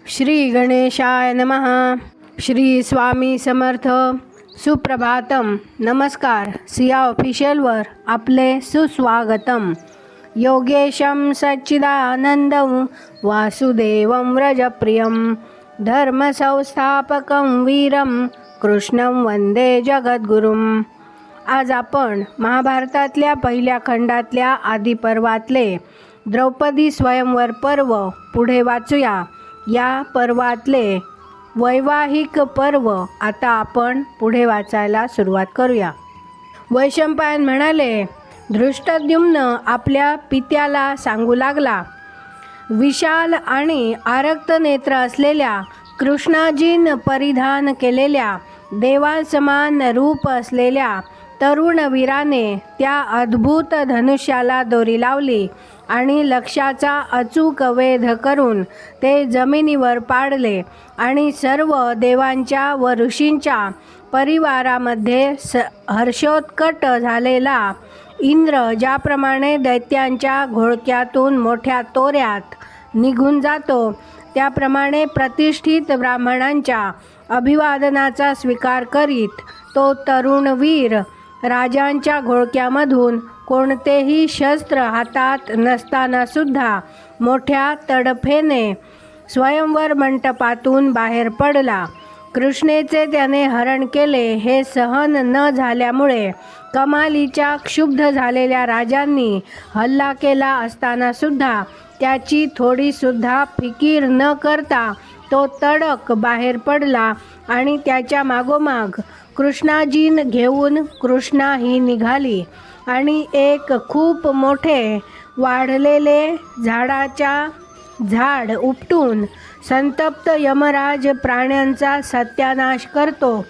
श्री गणेशाय नमः. श्री स्वामी समर्थ. सुप्रभातम. नमस्कार. सिया ऑफिशियलवर आपले सुस्वागतम. योगेशं सच्चिदानंदं वासुदेवं व्रजप्रियं धर्मसंस्थापकं वीरं कृष्णं वंदे जगद्गुरुं. आज आपण महाभारतातल्या पहिल्या खंडातल्या आदिपर्वातले द्रौपदी स्वयंवर पर्व पुढे वाचूया. या पर्वातले वैवाहिक पर्व आता आपण पुढे वाचायला सुरुवात करूया. वैशंपायन म्हणाले, धृष्टद्युम्न आपल्या पित्याला सांगू लागला, विशाल आणि आरक्त नेत्र असलेल्या कृष्णाजीन परिधान केलेल्या देवासमान रूप असलेल्या तरुण वीराने त्या अद्भुत धनुष्याला दोरी लावली आणि लक्ष्याचा अचूक वेध करून ते जमिनीवर पाडले आणि सर्व देवांच्या व ऋषींच्या परिवारामध्ये हर्षोत्कट झालेला इंद्र ज्याप्रमाणे दैत्यांच्या घोळक्यातून मोठ्या तोऱ्यात निघून जातो, त्याप्रमाणे प्रतिष्ठित ब्राह्मणांच्या अभिवादनाचा स्वीकार करीत तो तरुण वीर राजांच्या घोळक्यामधून कोणतेही शस्त्र हातात नसताना सुद्धा मोठ्या तडफेने स्वयंवर मंडपातून बाहेर पडला. कृष्णेचे त्याने हरण केले हे सहन न झाल्यामुळे कमालीच्या क्षुब्ध झालेल्या राजांनी हल्ला केला असताना सुद्धा त्याची थोडीसुद्धा फिकीर न करता तो तडक बाहेर पडला आणि त्याच्या मागोमाग कृष्णाजीन घेऊन कृष्णा ही निघाली आणि एक खूप मोठे वाढलेले झाड उपटून संतप्त यमराज प्राण्यांचा सत्यानाश करतो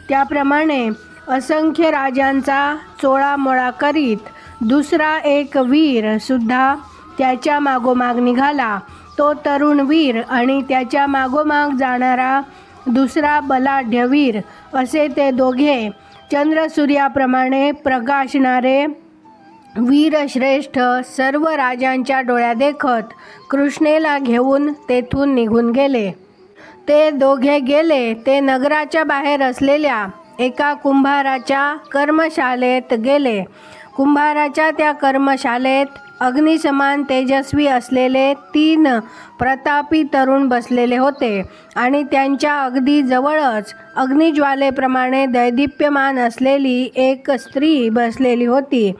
त्याप्रमाणे असंख्य राजांचा चोळामोळा करीत दुसरा एक वीर सुद्धा त्याच्या मागोमाग निघाला. तो तरुण वीर आणि त्याच्या मागोमाग जाणारा दुसरा बलाढ्य वीर असे ते दोघे चंद्रसूर्याप्रमाणे प्रकाशणारे वीरश्रेष्ठ सर्व राजांच्या डोळ्या देखत कृष्णेला घेऊन तेथून निघून गेले. ते दोघे गेले ते नगराच्या बाहेर असलेल्या एका कुंभाराच्या कर्मशाळेत गेले. कुंभाराच्या त्या कर्मशाळेत अग्निसमान तेजस्वी असलेले 3 प्रतापी तरुण बसलेले होते आणि त्यांच्या अगदी जवळच अग्निज्वालेप्रमाणे दैदिप्यमान असलेली एक स्त्री बसलेली होती.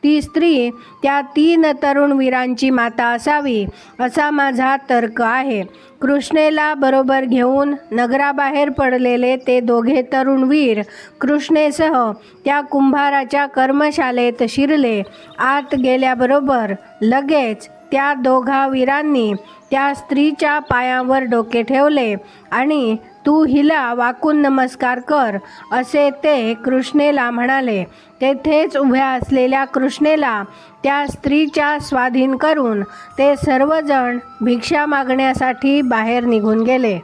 ती स्त्री त्या 3 तरुण वीरांची माता असावी असा माझा तर्क आहे. कृष्णेला बरोबर घेऊन नगराबाहेर पडलेले ते दोघे तरुण वीर कृष्णेसह त्या कुंभाराच्या कर्मशाळेत शिरले. आत गेल्याबरोबर लगेच त्या दोघा वीरांनी त्या स्त्रीच्या पायावर डोके ठेवले आणि तू हिला वाकून नमस्कार कर असे ते कृष्णेला म्हणाले. तेथेच उभ्या असलेल्या कृष्णेला त्या स्त्रीच्या स्वाधीन करून ते सर्वजण भिक्षा मागण्यासाठी बाहेर निघून गेले.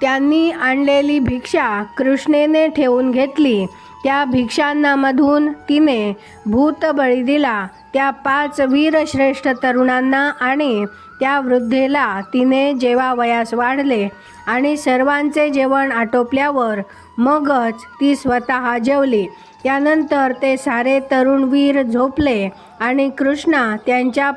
त्यांनी आणलेली भिक्षा कृष्णेने ठेवून घेतली. त्या भिक्षांनामधून तिने भूतबळी दिला. त्या 5 वीरश्रेष्ठ तरुणांना आणि त्या वृद्धेला तिने जेव्हा वयास वाढले आणि सर्वांचे जेवण आटोपल्यावर मगच ती स्वतः जेवली. त्यानंतर ते सारे तरुण वीर झोपले आणि कृष्णा त्यांच्या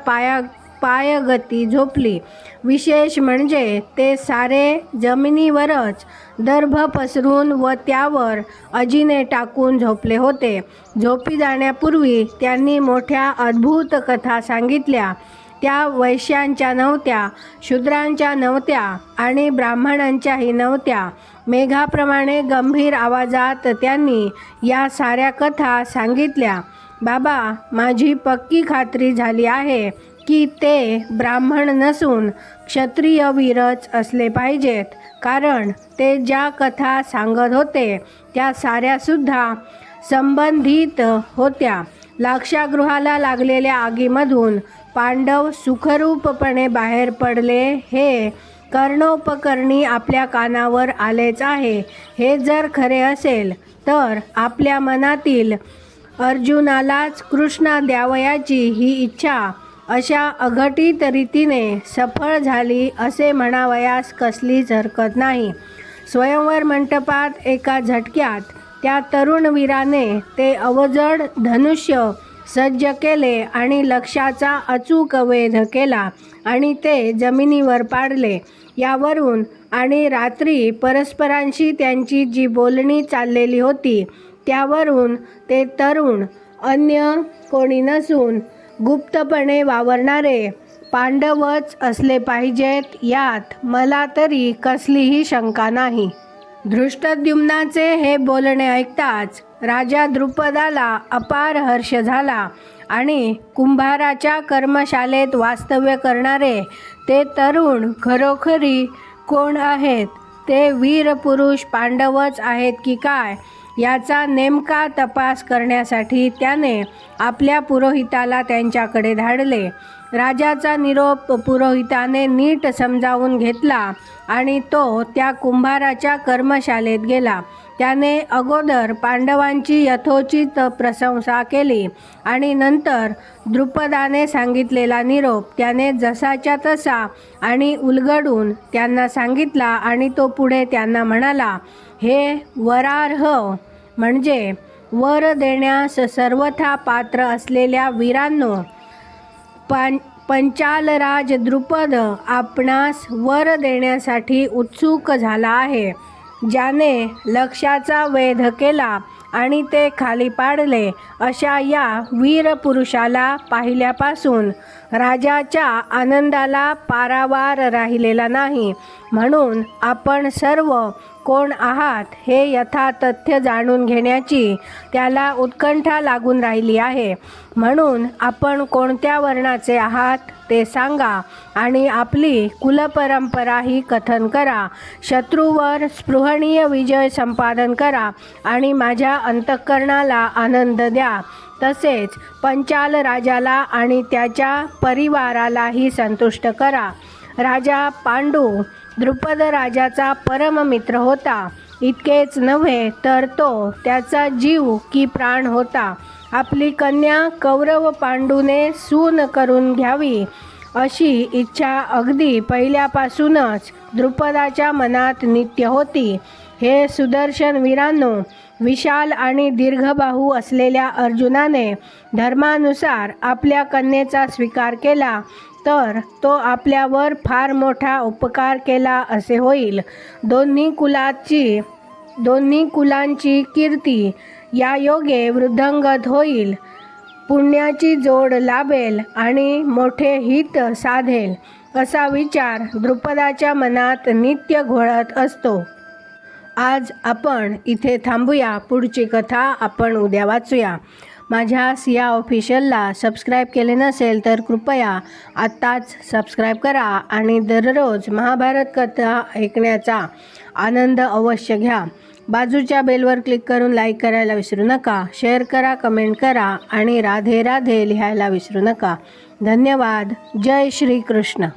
पायगती झोपली. विशेष म्हणजे ते सारे जमिनीवरच दर्भ पसरून व त्यावर अजिने टाकून झोपले होते. झोपी जाण्यापूर्वी त्यांनी मोठ्या अद्भुत कथा सांगितल्या. त्या वैश्यांच्या नव्हत्या, शूद्रांच्या नव्हत्या आणि ब्राह्मणांच्याही नव्हत्या. मेघाप्रमाणे गंभीर आवाजात त्यांनी या साऱ्या कथा सांगितल्या. बाबा, माझी पक्की खात्री झाली आहे की ते ब्राह्मण नसून क्षत्रिय वीरच असले पाहिजेत, कारण ते ज्या कथा सांगत होते त्या साऱ्यासुद्धा संबंधित होत्या. लाक्षागृहाला लागलेल्या आगीमधून पांडव सुखरूपपणे बाहेर पडले हे कर्णोपकरणी आपल्या कानावर आलेच आहे. हे जर खरे असेल तर आपल्या मनातील अर्जुनालाच कृष्णा द्यावयाची ही इच्छा अशा अघटित रीतीने सफळ झाली असे म्हणावयास कसलीच हरकत नाही. स्वयंवर मंटपात एका झटक्यात त्या तरुण वीराने ते अवजड धनुष्य सज्ज केले आणि लक्ष्याचा अचूक वेध केला आणि ते जमिनीवर पाडले. यावरून आणि रात्री परस्परांशी त्यांची जी बोलणी चाललेली होती त्यावरून ते तरुण अन्य कोणी नसून गुप्तपणे वावरणारे पांडवच असले पाहिजेत यात मला तरी कसलीही शंका नाही. धृष्टद्युम्नाचे हे बोलणे ऐकताच राजा द्रुपदाला अपार हर्ष झाला आणि कुंभाराच्या कर्मशाळेत वास्तव्य करणारे ते तरुण खरोखरी कोण आहेत, ते वीर पुरुष पांडवच आहेत की काय याचा नेमका तपास करण्यासाठी त्याने आपल्या पुरोहिताला त्यांच्याकडे धाडले. राजाचा निरोप पुरोहिताने नीट समजावून घेतला आणि तो त्या कुंभाराच्या कर्मशाळेत गेला. त्याने अगोदर पांडवांची यथोचित प्रशंसा केली आणि नंतर द्रुपदाने सांगितलेला निरोप त्याने जसाच्या तसा आणि उलगडून त्यांना सांगितला आणि तो पुढे त्यांना म्हणाला, हे वरार्ह म्हणजे वर देण्यास सर्वथा पात्र असलेल्या वीरांनो, पंचालराज द्रुपद आपणास वर देण्यासाठी उत्सुक झाला आहे. ज्याने लक्ष्याचा वेध केला आणि ते खाली पाडले अशा या वीर पुरुषाला पाहिल्यापासून राजाच्या आनंदाला पारावार राहिलेला नाही. म्हणून आपण सर्व कोण आहात हे यथातथ्य जाणून घेण्याची त्याला उत्कंठा लागून राहिली आहे. म्हणून आपण कोणत्या वर्णाचे आहात ते सांगा आणि आपली कुलपरंपराही कथन करा. शत्रूवर स्पृहणीय विजय संपादन करा आणि माझ्या अंतःकरणाला आनंद द्या. तसेच पंचाल राजाला आणि त्याच्या परिवारालाही संतुष्ट करा. राजा पांडू द्रुपद राजाचा परममित्र होता. इतकेच नव्हे तर तो त्याचा जीव की प्राण होता. आपली कन्या कौरव पांडूने सून करून घ्यावी अशी इच्छा अगदी पहिल्यापासूनच द्रुपदाच्या मनात नित्य होती. हे सुदर्शन वीरांनो, विशाल आणि दीर्घबाहू असलेल्या अर्जुनाने धर्मानुसार आपल्या कन्येचा स्वीकार केला तर तो आपल्यावर फार मोठा उपकार केला असे होईल. दोन्ही कुलांची कीर्ती या योगे वृद्धिंगत होईल. पुण्याची जोड लाभेल आणि मोठे हित साधेल असा विचार द्रुपदाच्या मनात नित्य घोळत असतो. आज आपण इथे थांबूया. पुढची कथा आपण उद्या वाचूया. माझ्या सिया ऑफिशियलला सबस्क्राईब केले नसेल तर कृपया आत्ताच सबस्क्राईब करा आणि दररोज महाभारत कथा ऐकण्याचा आनंद अवश्य घ्या. बाजूच्या बेलवर क्लिक करून लाईक करायला विसरू नका. शेअर करा, कमेंट करा आणि राधे राधे लिहायला विसरू नका. धन्यवाद. जय श्री कृष्ण.